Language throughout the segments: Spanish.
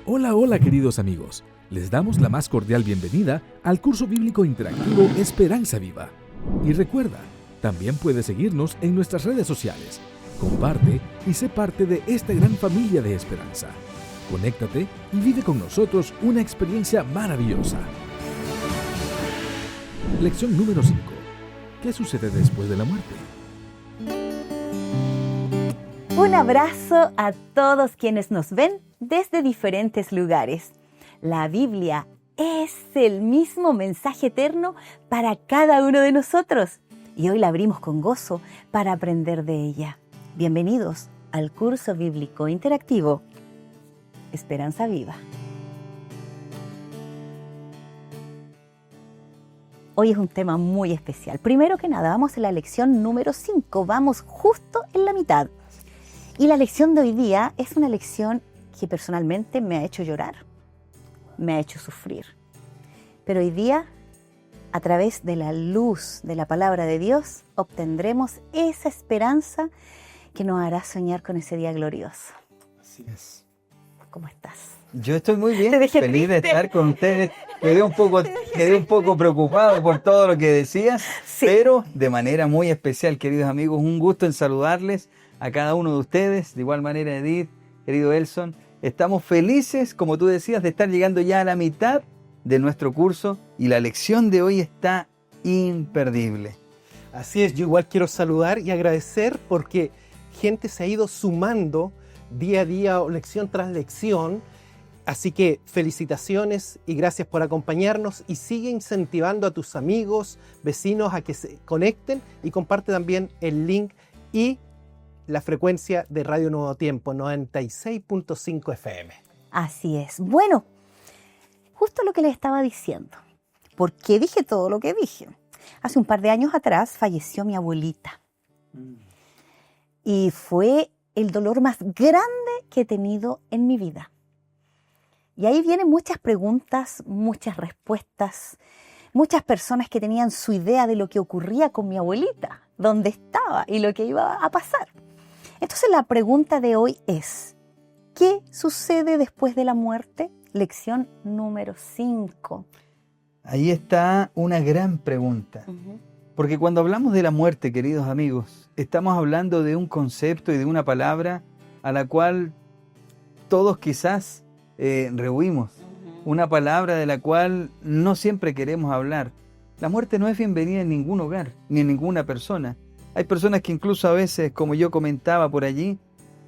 Hola, hola queridos amigos. Les damos la más cordial bienvenida al curso bíblico interactivo Esperanza Viva. Y recuerda, también puedes seguirnos en nuestras redes sociales. Comparte y sé parte de esta gran familia de esperanza. Conéctate y vive con nosotros una experiencia maravillosa. Lección número 5. ¿Qué sucede después de la muerte? Un abrazo a todos quienes nos ven desde diferentes lugares. La Biblia es el mismo mensaje eterno para cada uno de nosotros y hoy la abrimos con gozo para aprender de ella. Bienvenidos al curso bíblico interactivo Esperanza Viva. Hoy es un tema muy especial. Primero que nada, vamos a la lección número 5. Vamos justo en la mitad. Y la lección de hoy día es una lección que personalmente me ha hecho llorar, me ha hecho sufrir. Pero hoy día, a través de la luz de la palabra de Dios, obtendremos esa esperanza que nos hará soñar con ese día glorioso. Así es. ¿Cómo estás? Yo estoy muy bien, Te dejé feliz de triste. estar con ustedes. Quedé un poco preocupado por todo lo que decías, Sí. pero de manera muy especial, queridos amigos, un gusto en saludarles a cada uno de ustedes. De igual manera, Edith, querido Elson, estamos felices, como tú decías, de estar llegando ya a la mitad de nuestro curso y la lección de hoy está imperdible. Así es, yo igual quiero saludar y agradecer porque gente se ha ido sumando día a día, lección tras lección. Así que felicitaciones y gracias por acompañarnos y sigue incentivando a tus amigos, vecinos a que se conecten y comparte también el link y la frecuencia de Radio Nuevo Tiempo, 96.5 FM. Así es. Bueno, justo lo que les estaba diciendo. ¿Por qué dije todo lo que dije? Hace un par de años atrás falleció mi abuelita. Y fue el dolor más grande que he tenido en mi vida. Y ahí vienen muchas preguntas, muchas respuestas, muchas personas que tenían su idea de lo que ocurría con mi abuelita, dónde estaba y lo que iba a pasar. Entonces la pregunta de hoy es, ¿qué sucede después de la muerte? Lección número 5. Ahí está una gran pregunta. Porque cuando hablamos de la muerte, queridos amigos, estamos hablando de un concepto y de una palabra a la cual todos quizás rehuimos. Una palabra de la cual no siempre queremos hablar. La muerte no es bienvenida en ningún hogar, ni en ninguna persona. Hay personas que incluso a veces, como yo comentaba por allí,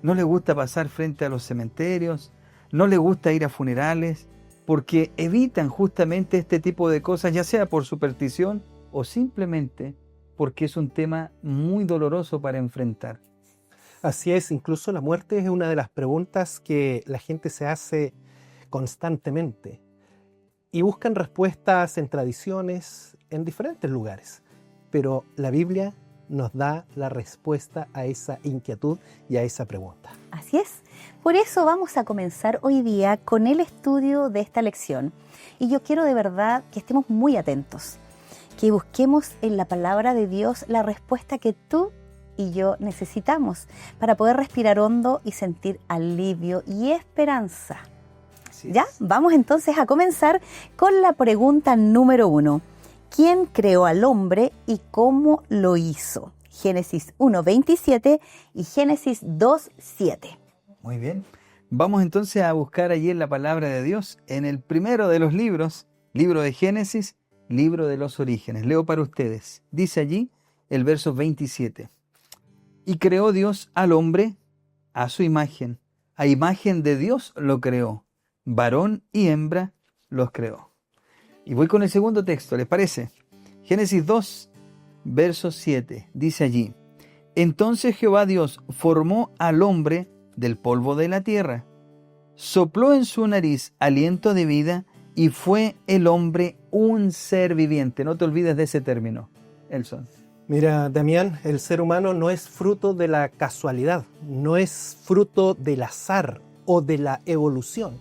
no les gusta pasar frente a los cementerios, no les gusta ir a funerales, porque evitan justamente este tipo de cosas, ya sea por superstición o simplemente porque es un tema muy doloroso para enfrentar. Así es, incluso la muerte es una de las preguntas que la gente se hace constantemente y buscan respuestas en tradiciones en diferentes lugares, pero la Biblia nos da la respuesta a esa inquietud y a esa pregunta. Así es. Por eso vamos a comenzar hoy día con el estudio de esta lección. Y yo quiero de verdad que estemos muy atentos, que busquemos en la palabra de Dios la respuesta que tú y yo necesitamos para poder respirar hondo y sentir alivio y esperanza. ¿Ya? Vamos entonces a comenzar con la pregunta número 1. ¿Quién creó al hombre y cómo lo hizo? Génesis 1:27 y Génesis 2:7. Muy bien. Vamos entonces a buscar allí en la palabra de Dios, en el primero de los libros, libro de Génesis, libro de los orígenes. Leo para ustedes. Dice allí el verso 27. Y creó Dios al hombre a su imagen. A imagen de Dios lo creó. Varón y hembra los creó. Y voy con el segundo texto, ¿les parece? Génesis 2, verso 7. Dice allí. Entonces Jehová Dios formó al hombre del polvo de la tierra. Sopló en su nariz aliento de vida y fue el hombre un ser viviente. No te olvides de ese término, Elson. Mira, Damián, el ser humano no es fruto de la casualidad, no es fruto del azar o de la evolución.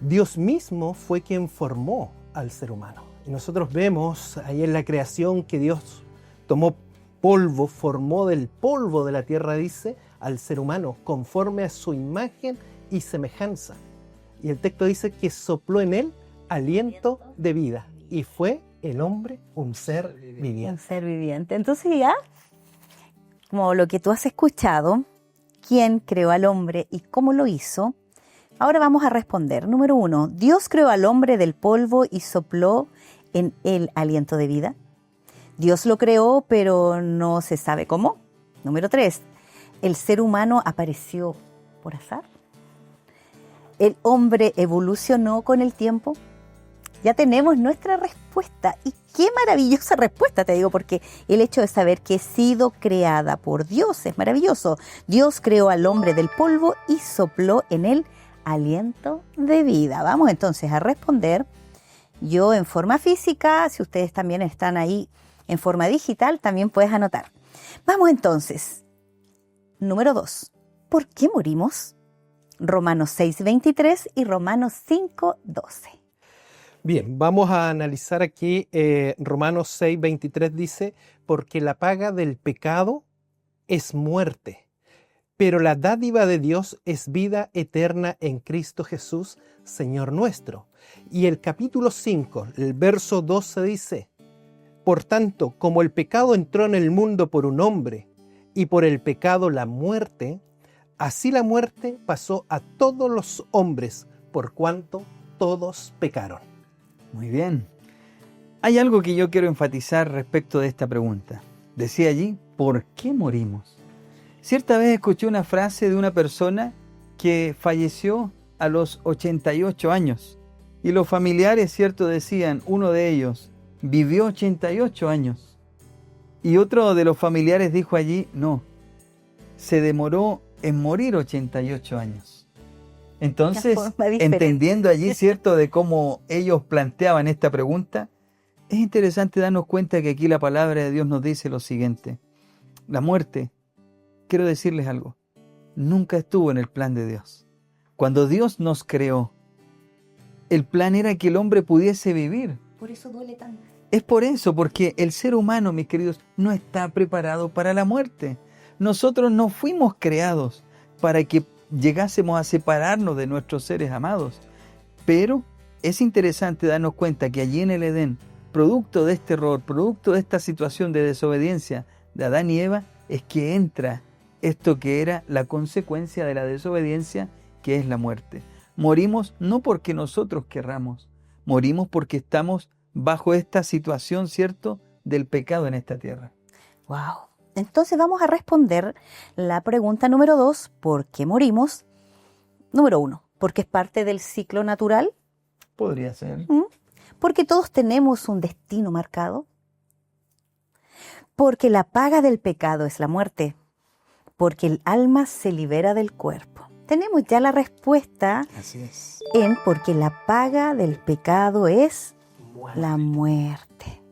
Dios mismo fue quien formó al ser humano. Y nosotros vemos ahí en la creación que Dios tomó polvo, formó del polvo de la tierra, dice, al ser humano, conforme a su imagen y semejanza. Y el texto dice que sopló en él aliento de vida. Y fue el hombre un ser Un viviente. ser viviente. Entonces ya, como lo que tú has escuchado, quién creó al hombre y cómo lo hizo, ahora vamos a responder. Número 1, Dios creó al hombre del polvo y sopló en él aliento de vida. Dios lo creó, pero no se sabe cómo. Número 3, ¿el ser humano apareció por azar? ¿El hombre evolucionó con el tiempo? Ya tenemos nuestra respuesta. Y qué maravillosa respuesta, te digo, porque el hecho de saber que he sido creada por Dios es maravilloso. Dios creó al hombre del polvo y sopló en él aliento de vida. Vamos entonces a responder. Yo en forma física, si ustedes también están ahí en forma digital, también puedes anotar. Vamos entonces. Número 2. ¿Por qué morimos? Romanos 6:23 y Romanos 5:12. Bien, vamos a analizar aquí Romanos 6:23 dice, porque la paga del pecado es muerte, pero la dádiva de Dios es vida eterna en Cristo Jesús, Señor nuestro. Y el capítulo 5, el verso 12 dice, por tanto, como el pecado entró en el mundo por un hombre, y por el pecado la muerte, así la muerte pasó a todos los hombres, por cuanto todos pecaron. Muy bien. Hay algo que yo quiero enfatizar respecto de esta pregunta. Decía allí, ¿por qué morimos? Cierta vez escuché una frase de una persona que falleció a los 88 años. Y los familiares, cierto, decían, uno de ellos vivió 88 años. Y otro de los familiares dijo allí, no, se demoró en morir 88 años. Entonces, entendiendo allí, cierto, de cómo ellos planteaban esta pregunta, es interesante darnos cuenta que aquí la palabra de Dios nos dice lo siguiente. La muerte, quiero decirles algo, nunca estuvo en el plan de Dios. Cuando Dios nos creó, el plan era que el hombre pudiese vivir. Por eso duele tanto. Es por eso, porque el ser humano, mis queridos, no está preparado para la muerte. Nosotros no fuimos creados para que llegásemos a separarnos de nuestros seres amados. Pero es interesante darnos cuenta que allí en el Edén, producto de este error, producto de esta situación de desobediencia de Adán y Eva, es que entra esto que era la consecuencia de la desobediencia, que es la muerte. Morimos no porque nosotros querramos, morimos porque estamos bajo esta situación, ¿cierto?, del pecado en esta tierra. ¡Wow! Entonces vamos a responder la pregunta número 2, ¿por qué morimos? Número 1, porque es parte del ciclo natural. Podría ser. Porque todos tenemos un destino marcado. Porque la paga del pecado es la muerte. Porque el alma se libera del cuerpo. Tenemos ya la respuesta. Así es. En porque la paga del pecado es la muerte.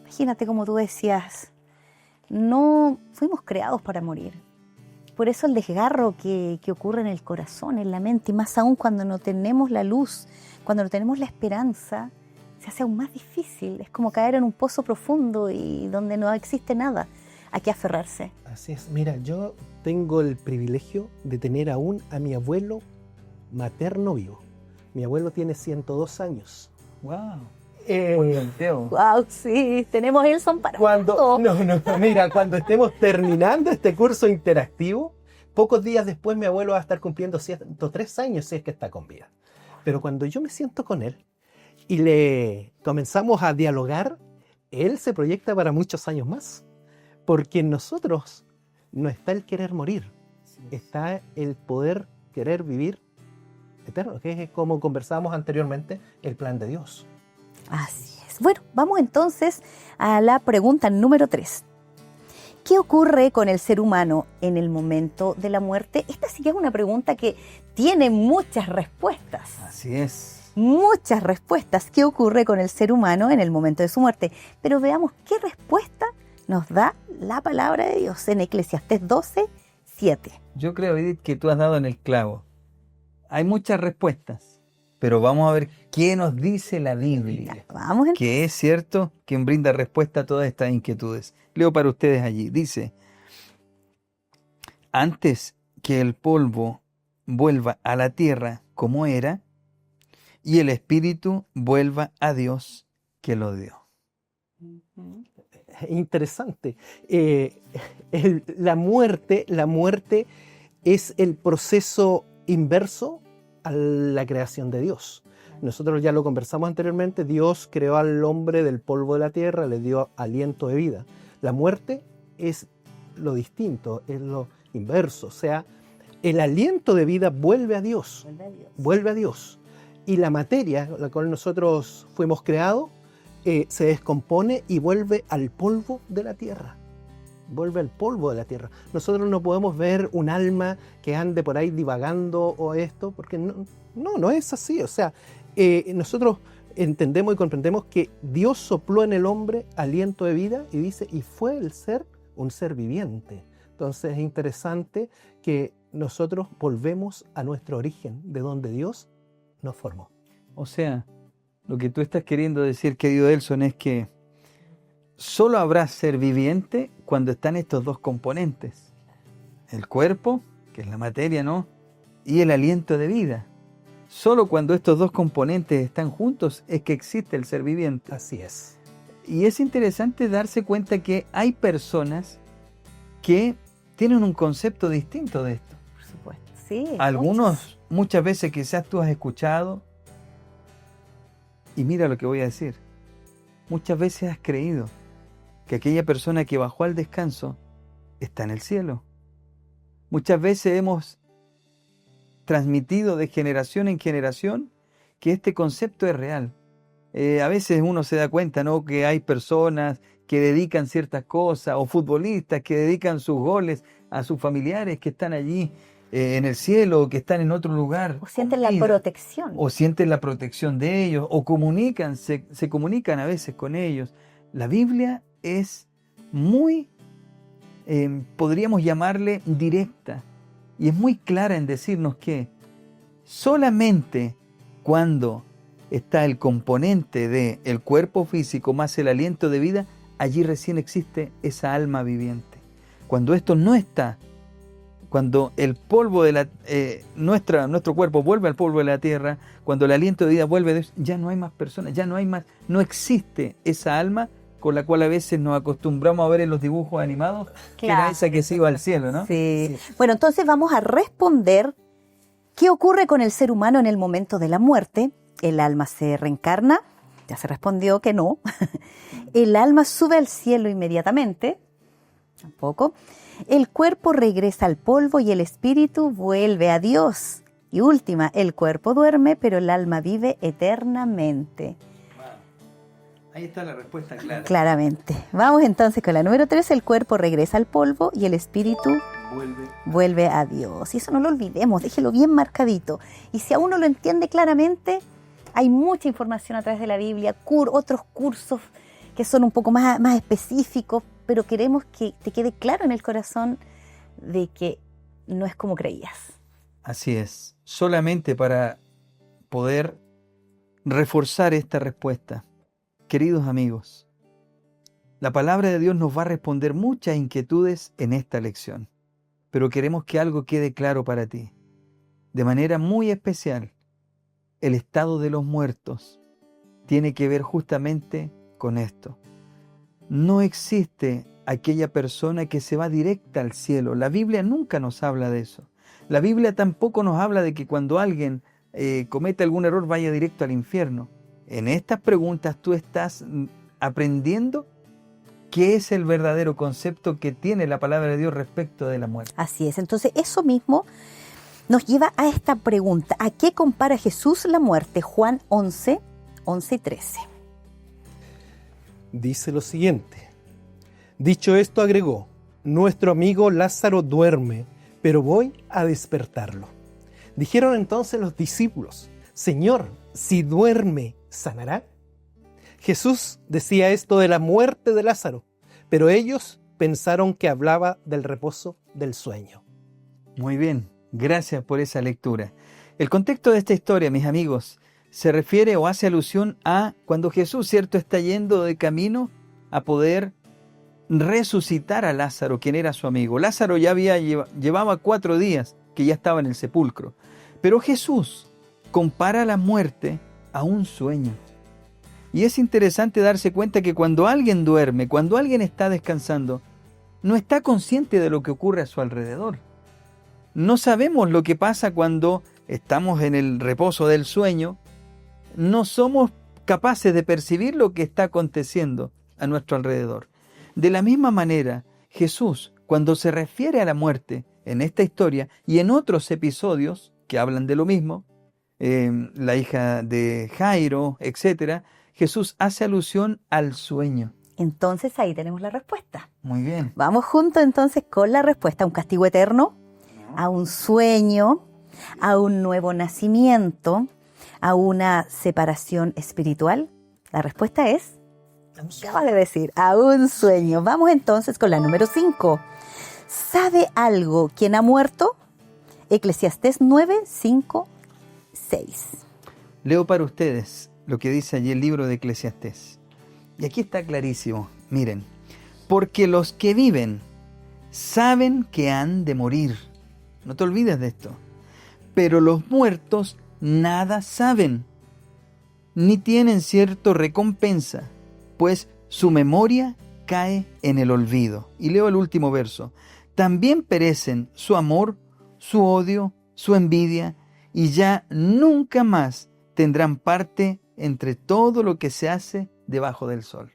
Imagínate como tú decías, no fuimos creados para morir. Por eso el desgarro que ocurre en el corazón, en la mente, y más aún cuando no tenemos la luz, cuando no tenemos la esperanza, se hace aún más difícil. Es como caer en un pozo profundo y donde no existe nada a qué aferrarse. Así es. Mira, yo tengo el privilegio de tener aún a mi abuelo materno vivo. Mi abuelo tiene 102 años. ¡Wow! Wow, sí, tenemos Elson para todo. Mira, cuando estemos terminando este curso interactivo, pocos días después mi abuelo va a estar cumpliendo 103 años si es que está con vida. Pero cuando yo me siento con él y le comenzamos a dialogar, él se proyecta para muchos años más. Porque en nosotros no está el querer morir, está el poder querer vivir eterno, que es como conversábamos anteriormente, el plan de Dios. Así es. Bueno, vamos entonces a la pregunta número 3. ¿Qué ocurre con el ser humano en el momento de la muerte? Esta sí que es una pregunta que tiene muchas respuestas. Así es. Muchas respuestas. ¿Qué ocurre con el ser humano en el momento de su muerte? Pero veamos qué respuesta nos da la palabra de Dios en Eclesiastés 12:7. Yo creo, Edith, que tú has dado en el clavo. Hay muchas respuestas, pero vamos a ver qué nos dice la Biblia. Vamos entonces. Que es cierto, quien brinda respuesta a todas estas inquietudes. Leo para ustedes allí. Dice, antes que el polvo vuelva a la tierra como era y el espíritu vuelva a Dios que lo dio. Interesante. La muerte es el proceso inverso a la creación de Dios. Nosotros ya lo conversamos anteriormente, Dios creó al hombre del polvo de la tierra, le dio aliento de vida. La muerte es lo distinto, es lo inverso, o sea, el aliento de vida vuelve a Dios, vuelve a Dios. Y la materia, la cual nosotros fuimos creados, se descompone y vuelve al polvo de la tierra. Vuelve al polvo de la tierra. Nosotros no podemos ver un alma que ande por ahí divagando o esto, porque no es así. O sea, nosotros entendemos y comprendemos que Dios sopló en el hombre aliento de vida y dice, y fue el ser un ser viviente. Entonces es interesante que nosotros volvemos a nuestro origen, de donde Dios nos formó. O sea, lo que tú estás queriendo decir, querido Elson, es que solo habrá ser viviente cuando están estos dos componentes. El cuerpo, que es la materia, ¿no? Y el aliento de vida. Solo cuando estos dos componentes están juntos es que existe el ser viviente. Así es. Y es interesante darse cuenta que hay personas que tienen un concepto distinto de esto. Por supuesto, sí. Algunos, muchas veces quizás tú has escuchado, y mira lo que voy a decir, muchas veces has creído que aquella persona que bajó al descanso está en el cielo. Muchas veces hemos transmitido de generación en generación que este concepto es real. A veces uno se da cuenta, ¿no?, que hay personas que dedican ciertas cosas, o futbolistas que dedican sus goles a sus familiares que están allí en el cielo, o que están en otro lugar. O sienten la protección. O sienten la protección de ellos, o se comunican a veces con ellos. La Biblia es muy, podríamos llamarle directa, y es muy clara en decirnos que solamente cuando está el componente del cuerpo físico más el aliento de vida, allí recién existe esa alma viviente. Cuando esto no está, cuando el polvo de nuestro cuerpo vuelve al polvo de la tierra, cuando el aliento de vida vuelve a Dios, ya no hay más personas, no existe esa alma con la cual a veces nos acostumbramos a ver en los dibujos animados, claro, que era esa que se iba al cielo, ¿no? Sí. Bueno, entonces vamos a responder qué ocurre con el ser humano en el momento de la muerte. ¿El alma se reencarna? Ya se respondió que no. ¿El alma sube al cielo inmediatamente? Tampoco. El cuerpo regresa al polvo y el espíritu vuelve a Dios. Y última, el cuerpo duerme, pero el alma vive eternamente. Ahí está la respuesta clara. Claramente. Vamos entonces con la número 3. El cuerpo regresa al polvo y el espíritu vuelve a Dios. Y eso no lo olvidemos, déjelo bien marcadito. Y si aún no lo entiende claramente, hay mucha información a través de la Biblia, otros cursos que son un poco más específicos, pero queremos que te quede claro en el corazón de que no es como creías. Así es. Solamente para poder reforzar esta respuesta. Queridos amigos, la palabra de Dios nos va a responder muchas inquietudes en esta lección, pero queremos que algo quede claro para ti. De manera muy especial, el estado de los muertos tiene que ver justamente con esto. No existe aquella persona que se va directa al cielo. La Biblia nunca nos habla de eso. La Biblia tampoco nos habla de que cuando alguien comete algún error vaya directo al infierno. En estas preguntas tú estás aprendiendo qué es el verdadero concepto que tiene la palabra de Dios respecto de la muerte. Así es. Entonces eso mismo nos lleva a esta pregunta. ¿A qué compara Jesús la muerte? Juan 11 y 13. Dice lo siguiente. Dicho esto agregó, nuestro amigo Lázaro duerme, pero voy a despertarlo. Dijeron entonces los discípulos, Señor, si duerme, ¿sanará? Jesús decía esto de la muerte de Lázaro, pero ellos pensaron que hablaba del reposo del sueño. Muy bien, gracias por esa lectura. El contexto de esta historia, mis amigos, se refiere o hace alusión a cuando Jesús, ¿cierto?, está yendo de camino a poder resucitar a Lázaro, quien era su amigo. Lázaro ya llevaba 4 días que ya estaba en el sepulcro. Pero Jesús compara la muerte a un sueño. Y es interesante darse cuenta que cuando alguien duerme, cuando alguien está descansando, no está consciente de lo que ocurre a su alrededor. No sabemos lo que pasa cuando estamos en el reposo del sueño. No somos capaces de percibir lo que está aconteciendo a nuestro alrededor. De la misma manera, Jesús, cuando se refiere a la muerte en esta historia y en otros episodios que hablan de lo mismo, la hija de Jairo, etc., Jesús hace alusión al sueño. Entonces ahí tenemos la respuesta. Muy bien. Vamos juntos entonces con la respuesta: a un castigo eterno, a un sueño, a un nuevo nacimiento, a una separación espiritual. La respuesta es, acabas de decir, a un sueño. Vamos entonces con la número 5. ¿Sabe algo quien ha muerto? Eclesiastés 9, 5, 6. Leo para ustedes lo que dice allí el libro de Eclesiastés. Y aquí está clarísimo. Miren, porque los que viven saben que han de morir. No te olvides de esto. Pero los muertos nada saben, ni tienen cierto recompensa, pues su memoria cae en el olvido. Y leo el último verso. También perecen su amor, su odio, su envidia, y ya nunca más tendrán parte entre todo lo que se hace debajo del sol.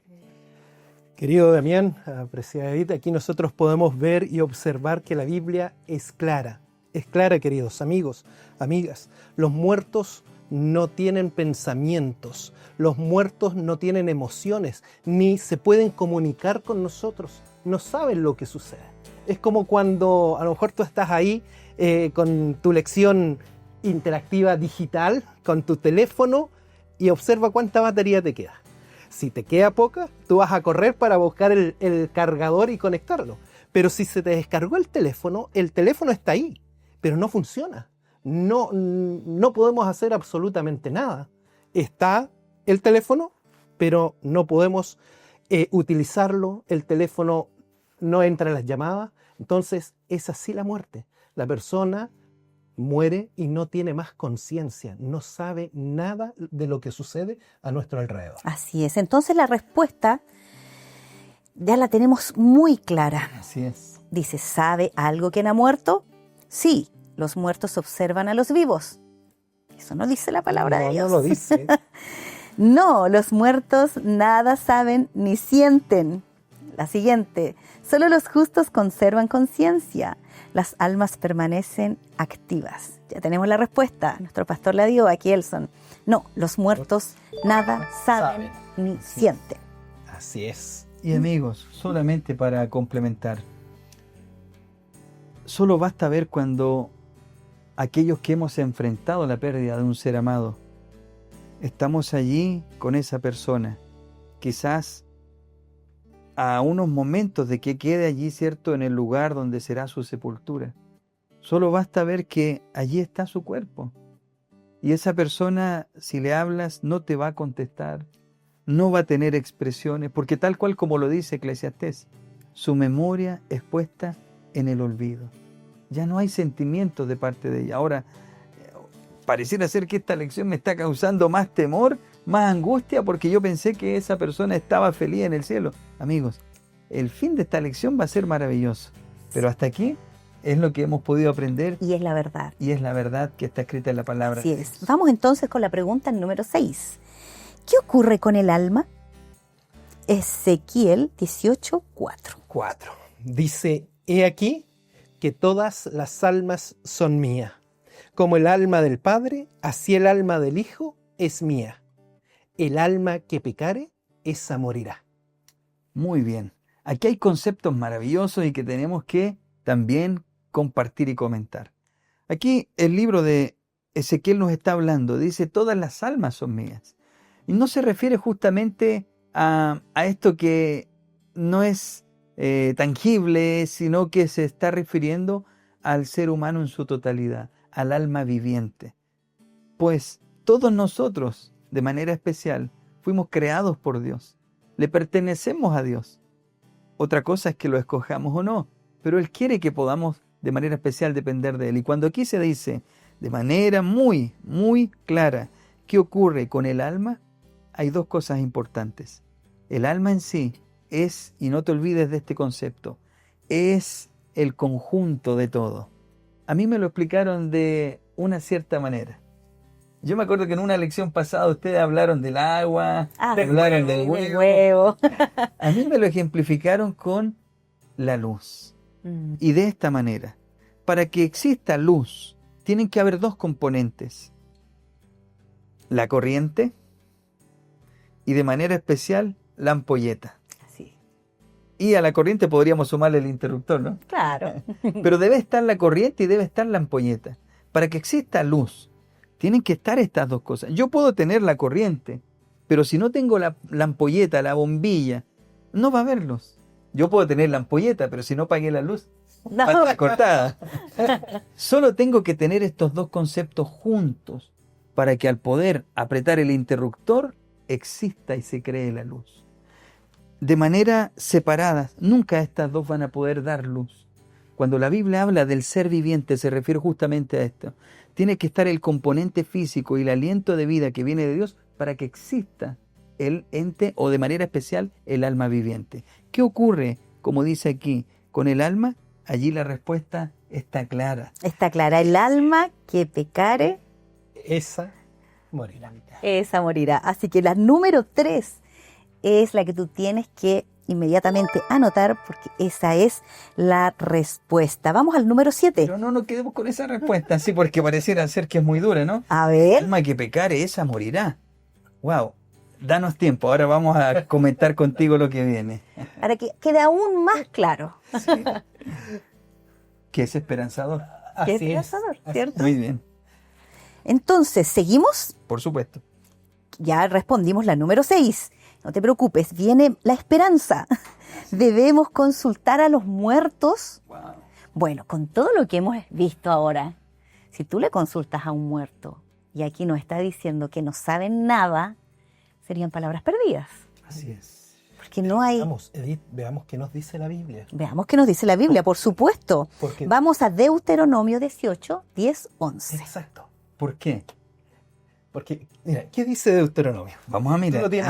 Querido Damián, apreciada Edith, aquí nosotros podemos ver y observar que la Biblia es clara. Es clara, queridos amigos, amigas. Los muertos no tienen pensamientos, los muertos no tienen emociones, ni se pueden comunicar con nosotros, no saben lo que sucede. Es como cuando a lo mejor tú estás ahí con tu lección interactiva digital, con tu teléfono, y observa cuánta batería te queda. Si te queda poca, tú vas a correr para buscar el cargador y conectarlo. Pero si se te descargó el teléfono está ahí, pero no funciona. No podemos hacer absolutamente nada. Está el teléfono, pero no podemos utilizarlo. El teléfono no entra en las llamadas. Entonces es así la muerte. La persona muere y no tiene más conciencia, no sabe nada de lo que sucede a nuestro alrededor. Así es. Entonces la respuesta ya la tenemos muy clara. Así es. Dice, ¿sabe algo quien ha muerto? Sí, los muertos observan a los vivos. Eso no dice la palabra de Dios. No lo dice. No, los muertos nada saben ni sienten. La siguiente, solo los justos conservan conciencia. Las almas permanecen activas. Ya tenemos la respuesta. Nuestro pastor la dio a Kielson. No, los muertos nada saben ni sienten. Así es. Y amigos, solamente para complementar, solo basta ver cuando aquellos que hemos enfrentado la pérdida de un ser amado, estamos allí con esa persona, quizás a unos momentos de que quede allí, ¿cierto?, en el lugar donde será su sepultura. Solo basta ver que allí está su cuerpo. Y esa persona, si le hablas, no te va a contestar, no va a tener expresiones, porque tal cual como lo dice Eclesiastés, su memoria es puesta en el olvido. Ya no hay sentimientos de parte de ella. Ahora, pareciera ser que esta lección me está causando más temor, más angustia, porque yo pensé que esa persona estaba feliz en el cielo. Amigos, el fin de esta lección va a ser maravilloso, pero hasta aquí es lo que hemos podido aprender. Y es la verdad. Y es la verdad que está escrita en la palabra. Así es. Vamos entonces con la pregunta número 6. ¿Qué ocurre con el alma? Ezequiel 18:4. 4. Dice, he aquí que todas las almas son mías. Como el alma del Padre, así el alma del Hijo es mía. El alma que pecare, esa morirá. Muy bien. Aquí hay conceptos maravillosos y que tenemos que también compartir y comentar. Aquí el libro de Ezequiel nos está hablando, dice, todas las almas son mías. Y no se refiere justamente a esto que no es tangible, sino que se está refiriendo al ser humano en su totalidad, al alma viviente. Pues todos nosotros, de manera especial, fuimos creados por Dios. Le pertenecemos a Dios. Otra cosa es que lo escojamos o no, pero Él quiere que podamos de manera especial depender de Él. Y cuando aquí se dice de manera muy, muy clara qué ocurre con el alma, hay dos cosas importantes. El alma en sí es, y no te olvides de este concepto, es el conjunto de todo. A mí me lo explicaron de una cierta manera. Yo me acuerdo que en una lección pasada ustedes hablaron del agua, hablaron del huevo. A mí me lo ejemplificaron con la luz. Y de esta manera, para que exista luz, tienen que haber dos componentes. La corriente y de manera especial la ampolleta. Así. Y a la corriente podríamos sumarle el interruptor, ¿no? Claro. Pero debe estar la corriente y debe estar la ampolleta. Para que exista luz, tienen que estar estas dos cosas. Yo puedo tener la corriente, pero si no tengo la ampolleta, la bombilla, no va a haber luz. Yo puedo tener la ampolleta, pero si no apagué la luz, va a estar cortada. Solo tengo que tener estos dos conceptos juntos para que al poder apretar el interruptor exista y se cree la luz. De manera separada, nunca estas dos van a poder dar luz. Cuando la Biblia habla del ser viviente, se refiere justamente a esto. Tiene que estar el componente físico y el aliento de vida que viene de Dios para que exista el ente o de manera especial el alma viviente. ¿Qué ocurre, como dice aquí, con el alma? Allí la respuesta está clara. Está clara. El alma que pecare, esa morirá. esa morirá. Así que la número 3 es la que tú tienes que inmediatamente anotar porque esa es la respuesta. Vamos al número 7. Pero no nos quedemos con esa respuesta, sí, porque pareciera ser que es muy dura, ¿no? A El ver. alma que pecare, esa morirá. Wow, danos tiempo, ahora vamos a comentar contigo lo que viene. Para que quede aún más claro. Sí. Que es esperanzador. ¿Qué Así es. esperanzador, cierto? Muy bien, Entonces, ¿seguimos? por supuesto. Ya respondimos la número 6. No te preocupes, viene la esperanza. Debemos consultar a los muertos. Wow. Bueno, con todo lo que hemos visto ahora, si tú le consultas a un muerto y aquí nos está diciendo que no saben nada, serían palabras perdidas. Así es. Porque no hay... Vamos, Edith, veamos qué nos dice la Biblia. Veamos qué nos dice la Biblia, por supuesto. Porque, Vamos a Deuteronomio 18, 10, 11. exacto. ¿Por qué? Porque, mira, ¿qué dice Deuteronomio? Vamos a Tú mirar. lo tienes.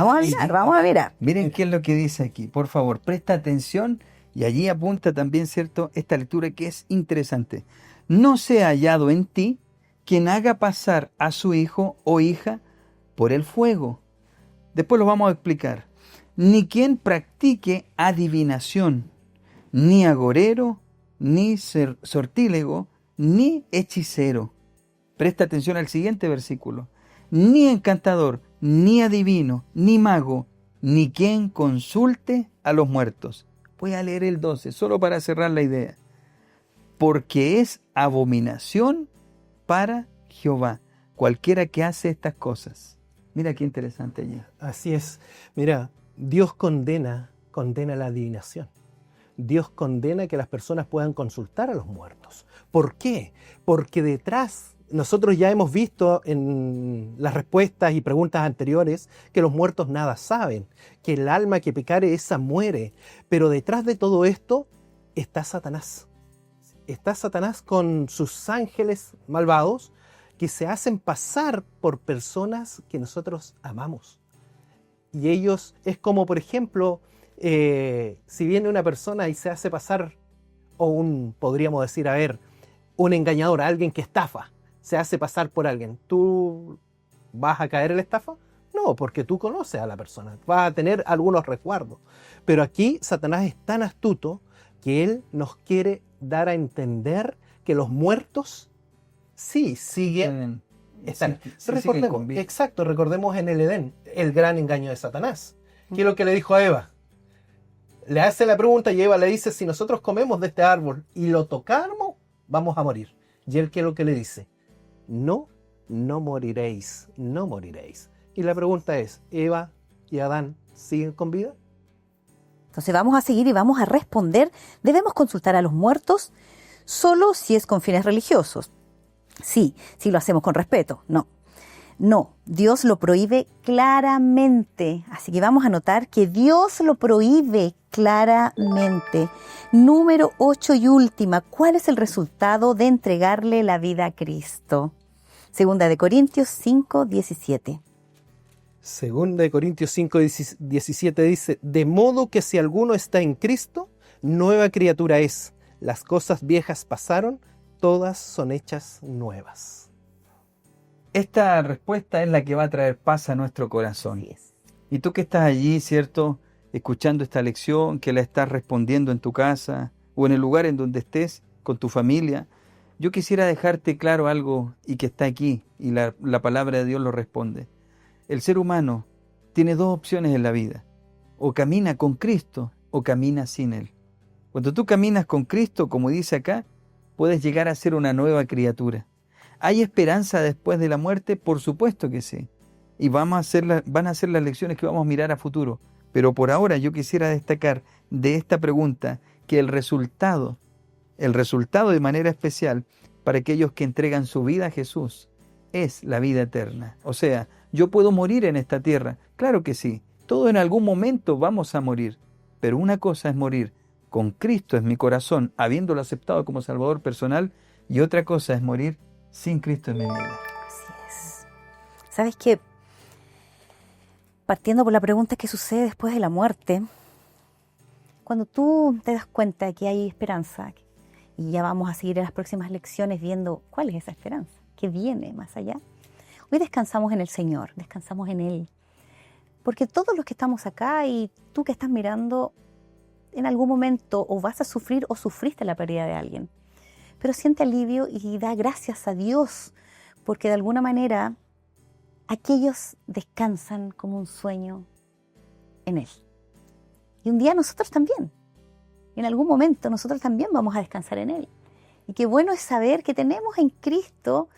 Vamos a mirar. Miren qué es lo que dice aquí. Por favor, presta atención y allí apunta también, ¿cierto?, esta lectura que es interesante. No sea hallado en ti quien haga pasar a su hijo o hija por el fuego. Después lo vamos a explicar. Ni quien practique adivinación, ni agorero, ni sortílego, ni hechicero. Presta atención al siguiente versículo. Ni encantador, ni adivino, ni mago, ni quien consulte a los muertos. Voy a leer el 12, solo para cerrar la idea. Porque es abominación para Jehová cualquiera que hace estas cosas. Mira qué interesante allí. Así es. Mira, Dios condena la adivinación. Dios condena que las personas puedan consultar a los muertos. ¿Por qué? Porque detrás, nosotros ya hemos visto en las respuestas y preguntas anteriores que los muertos nada saben, que el alma que pecare esa muere. Pero detrás de todo esto está Satanás. Está Satanás con sus ángeles malvados que se hacen pasar por personas que nosotros amamos. Y ellos, es como por ejemplo, si viene una persona y se hace pasar, podríamos decir, un engañador, alguien que estafa, se hace pasar por alguien, ¿tú vas a caer en la estafa? No, porque tú conoces a la persona, vas a tener algunos recuerdos. Pero aquí Satanás es tan astuto que él nos quiere dar a entender que los muertos sí siguen. Recordemos, con vida. exacto, recordemos en el Edén, el gran engaño de Satanás. ¿Qué es lo que le dijo a Eva? Le hace la pregunta y Eva le dice, si nosotros comemos de este árbol y lo tocamos, vamos a morir. Y él, ¿qué es lo que le dice? No moriréis, no moriréis. Y la pregunta es, ¿Eva y Adán siguen con vida? Entonces vamos a seguir y vamos a responder. ¿Debemos consultar a los muertos solo si es con fines religiosos? Sí, si lo hacemos con respeto. No, Dios lo prohíbe claramente. Así que vamos a notar que Dios lo prohíbe claramente. Número 8 y última, ¿cuál es el resultado de entregarle la vida a Cristo? Segunda de Corintios 5, 17. Segunda de Corintios 5, 17 dice, de modo que si alguno está en Cristo, nueva criatura es. Las cosas viejas pasaron, todas son hechas nuevas. Esta respuesta es la que va a traer paz a nuestro corazón. Así es. Y tú que estás allí, ¿cierto?, escuchando esta lección, que la estás respondiendo en tu casa o en el lugar en donde estés con tu familia, yo quisiera dejarte claro algo y que está aquí y la palabra de Dios lo responde. El ser humano tiene dos opciones en la vida. O camina con Cristo o camina sin Él. Cuando tú caminas con Cristo, como dice acá, puedes llegar a ser una nueva criatura. ¿Hay esperanza después de la muerte? Por supuesto que sí. Y van a ser las lecciones que vamos a mirar a futuro. Pero por ahora yo quisiera destacar de esta pregunta que el resultado de manera especial para aquellos que entregan su vida a Jesús es la vida eterna. O sea, ¿yo puedo morir en esta tierra? Claro que sí. Todos en algún momento vamos a morir. Pero una cosa es morir con Cristo en mi corazón, habiéndolo aceptado como Salvador personal, y otra cosa es morir sin Cristo en mi vida. Así es. ¿Sabes qué? Partiendo por la pregunta que sucede después de la muerte, cuando tú te das cuenta de que hay esperanza, y ya vamos a seguir en las próximas lecciones viendo cuál es esa esperanza, que viene más allá, hoy descansamos en el Señor, descansamos en Él. Porque todos los que estamos acá y tú que estás mirando, en algún momento o vas a sufrir o sufriste la pérdida de alguien. Pero siente alivio y da gracias a Dios, porque de alguna manera aquellos descansan como un sueño en Él. Y un día nosotros también. Y en algún momento nosotros también vamos a descansar en Él. Y qué bueno es saber que tenemos en Cristo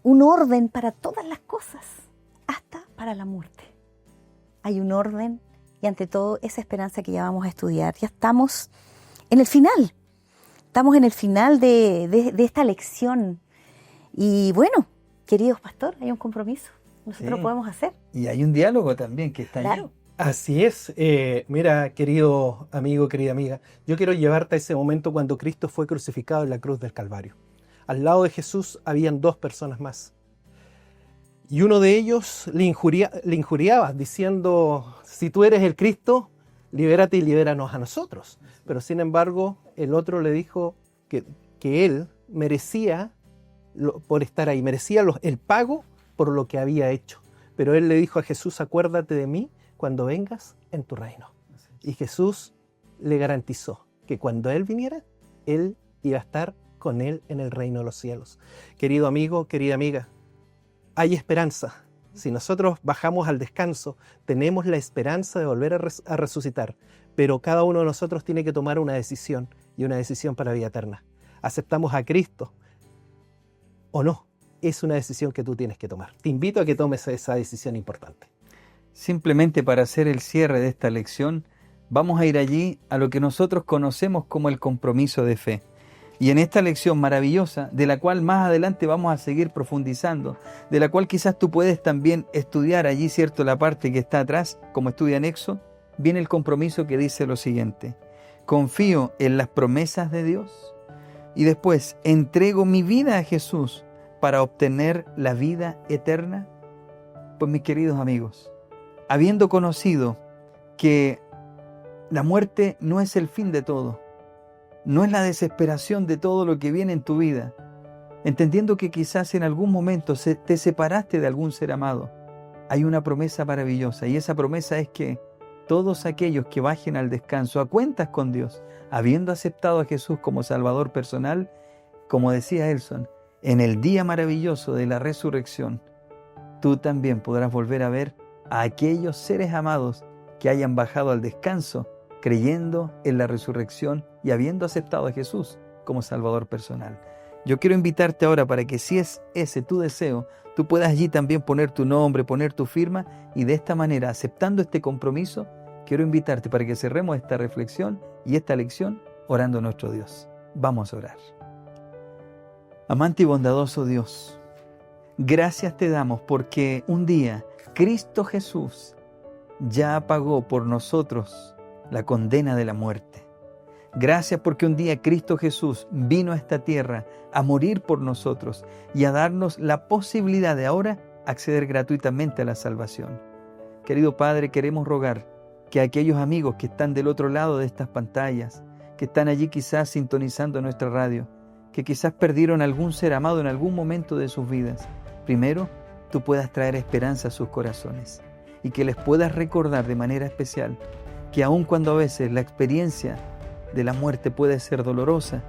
un orden para todas las cosas, hasta para la muerte. Hay un orden y ante todo esa esperanza que ya vamos a estudiar. Ya estamos en el final. Estamos en el final de esta lección. Y bueno, queridos pastor, hay un compromiso. Nosotros Sí. podemos hacer. Y hay un diálogo también que está allí. Claro. Así es. Mira, querido amigo, querida amiga, yo quiero llevarte a ese momento cuando Cristo fue crucificado en la cruz del Calvario. Al lado de Jesús habían dos personas más. Y uno de ellos le injuriaba diciendo, si tú eres el Cristo, libérate y libéranos a nosotros. Pero sin embargo, el otro le dijo que él merecía, por estar ahí, merecía el pago por lo que había hecho. Pero él le dijo a Jesús, acuérdate de mí cuando vengas en tu reino. Y Jesús le garantizó que cuando Él viniera, Él iba a estar con Él en el reino de los cielos. Querido amigo, querida amiga, hay esperanza. Si nosotros bajamos al descanso, tenemos la esperanza de volver a resucitar. Pero cada uno de nosotros tiene que tomar una decisión, y una decisión para vida eterna. ¿Aceptamos a Cristo o no? Es una decisión que tú tienes que tomar. Te invito a que tomes esa decisión importante. Simplemente para hacer el cierre de esta lección, vamos a ir allí a lo que nosotros conocemos como el compromiso de fe. Y en esta lección maravillosa, de la cual más adelante vamos a seguir profundizando, de la cual quizás tú puedes también estudiar allí, ¿cierto?, la parte que está atrás, como estudia anexo, viene el compromiso que dice lo siguiente: confío en las promesas de Dios y después entrego mi vida a Jesús para obtener la vida eterna. Pues mis queridos amigos, habiendo conocido que la muerte no es el fin de todo, no es la desesperación de todo lo que viene en tu vida, entendiendo que quizás en algún momento te separaste de algún ser amado, hay una promesa maravillosa, y esa promesa es que todos aquellos que bajen al descanso a cuentas con Dios, habiendo aceptado a Jesús como Salvador personal, como decía Elson, en el día maravilloso de la resurrección, tú también podrás volver a ver a aquellos seres amados que hayan bajado al descanso, creyendo en la resurrección y habiendo aceptado a Jesús como Salvador personal. Yo quiero invitarte ahora para que, si es ese tu deseo, tú puedas allí también poner tu nombre, poner tu firma, y de esta manera, aceptando este compromiso, quiero invitarte para que cerremos esta reflexión y esta lección orando a nuestro Dios. Vamos a orar. Amante y bondadoso Dios, gracias te damos porque un día Cristo Jesús ya pagó por nosotros la condena de la muerte. Gracias porque un día Cristo Jesús vino a esta tierra a morir por nosotros y a darnos la posibilidad de ahora acceder gratuitamente a la salvación. Querido Padre, queremos rogar que aquellos amigos que están del otro lado de estas pantallas, que están allí quizás sintonizando nuestra radio, que quizás perdieron algún ser amado en algún momento de sus vidas, primero, tú puedas traer esperanza a sus corazones y que les puedas recordar de manera especial que aun cuando a veces la experiencia de la muerte puede ser dolorosa,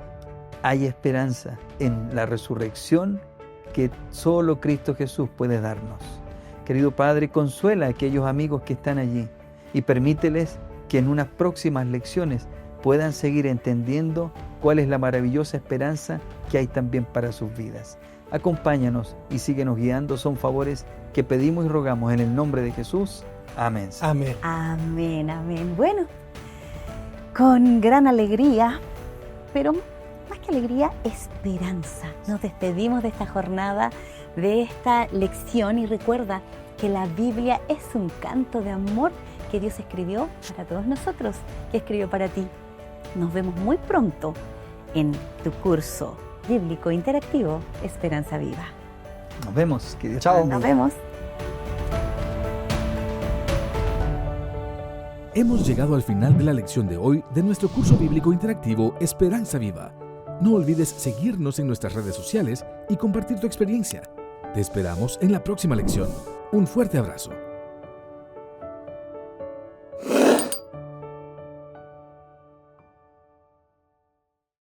hay esperanza en la resurrección que solo Cristo Jesús puede darnos. Querido Padre, consuela a aquellos amigos que están allí y permíteles que en unas próximas lecciones puedan seguir entendiendo cuál es la maravillosa esperanza que hay también para sus vidas. Acompáñanos y síguenos guiando, son favores que pedimos y rogamos en el nombre de Jesús. Amén. Amén. Amén, amén. Bueno, con gran alegría, pero más que alegría, esperanza. Nos despedimos de esta jornada, de esta lección, y recuerda que la Biblia es un canto de amor que Dios escribió para todos nosotros, que escribió para ti. Nos vemos muy pronto en tu curso bíblico interactivo Esperanza Viva. Nos vemos. Que Dios Chao. te bendiga. Nos vemos. Hemos llegado al final de la lección de hoy de nuestro curso bíblico interactivo Esperanza Viva. No olvides seguirnos en nuestras redes sociales y compartir tu experiencia. Te esperamos en la próxima lección. Un fuerte abrazo.